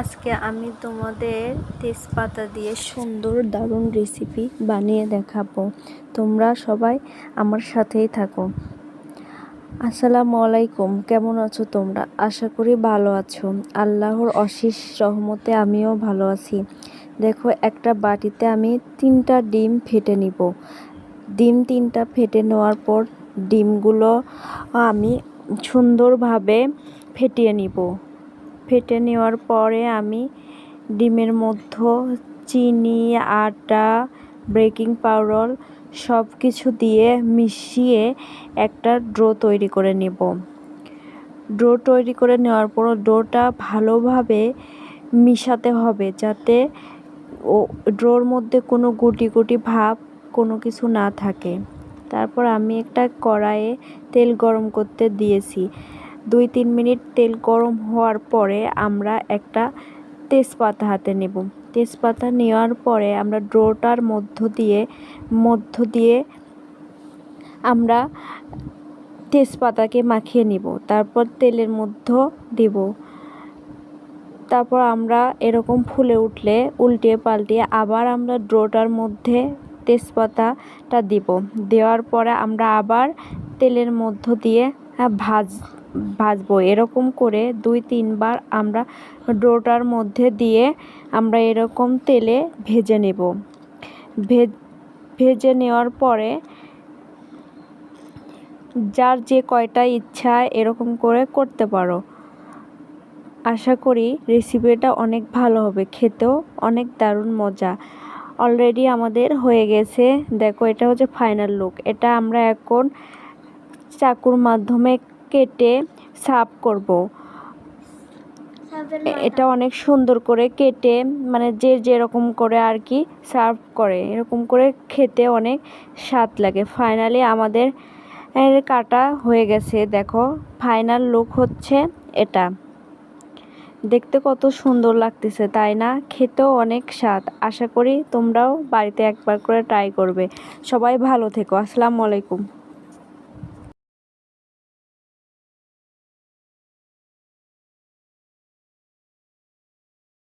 আজকে আমি তোমাদের তেজপাতা দিয়ে সুন্দর দারুণ রেসিপি বানিয়ে দেখাবো। তোমরা সবাই আমার সাথেই থাকো। আসসালামু আলাইকুম, কেমন আছো তোমরা? আশা করি ভালো আছো। আল্লাহর অশেষ রহমতে আমিও ভালো আছি। দেখো, একটা বাটিতে আমি 3টা ডিম ফেটে নিব। ডিম 3টা ফেটে নেওয়ার পর ডিমগুলো আমি সুন্দরভাবে ফেটিয়ে নিব। ফেটে নেওয়ার পরে আমি ডিমের মধ্যে চিনি, আটা, বেকিং পাউডার সব কিছু দিয়ে মিশিয়ে একটা ডো তৈরি করে নেব। ডো তৈরি করে নেওয়ার পর ডোটা ভালোভাবে মিশাতে হবে, যাতে ডোর মধ্যে কোনো গুটি গুটি ভাব কোনো কিছু না থাকে। তারপর আমি একটা কড়াইয়ে তেল গরম করতে দিয়েছি। 2-3 মিনিট তেল গরম হওয়ার পরে আমরা একটা তেজপাতা হাতে নেব। তেজপাতা নেওয়ার পরে আমরা ডোটার মধ্য দিয়ে আমরা তেজপাতাকে মাখিয়ে নিব। তারপর তেলের মধ্যে দিব। তারপর আমরা এরকম ফুলে উঠলে উল্টিয়ে পাল্টিয়ে আবার আমরা ডোটার মধ্যে তেজপাতাটা দিব। দেওয়ার পরে আমরা আবার তেলের মধ্য দিয়ে ভাজবো। এরকম করে 2-3 বার আমরা ডোটার মধ্যে দিয়ে আমরা এরকম তেলে ভেজে নেব। ভেজে নেওয়ার পরে যার যে কয়টা ইচ্ছা এরকম করে করতে পারো। আশা করি রেসিপিটা অনেক ভালো হবে, খেতেও অনেক দারুণ মজা। অলরেডি আমাদের হয়ে গেছে। দেখো, এটা হচ্ছে ফাইনাল লুক। এটা আমরা এখন চাকুর মাধ্যমে কেটে সার্ভ করব। এটা অনেক সুন্দর করে কেটে, মানে যে যেরকম করে আর কি সার্ভ করে, এরকম করে খেতে অনেক স্বাদ লাগে। ফাইনালি আমাদের কাটা হয়ে গেছে। দেখো, ফাইনাল লুক হচ্ছে এটা। দেখতে কত সুন্দর লাগতেছে, তাই না? খেতেও অনেক স্বাদ। আশা করি তোমরাও বাড়িতে একবার করে ট্রাই করবে। সবাই ভালো থেকো। আসসালামু আলাইকুম।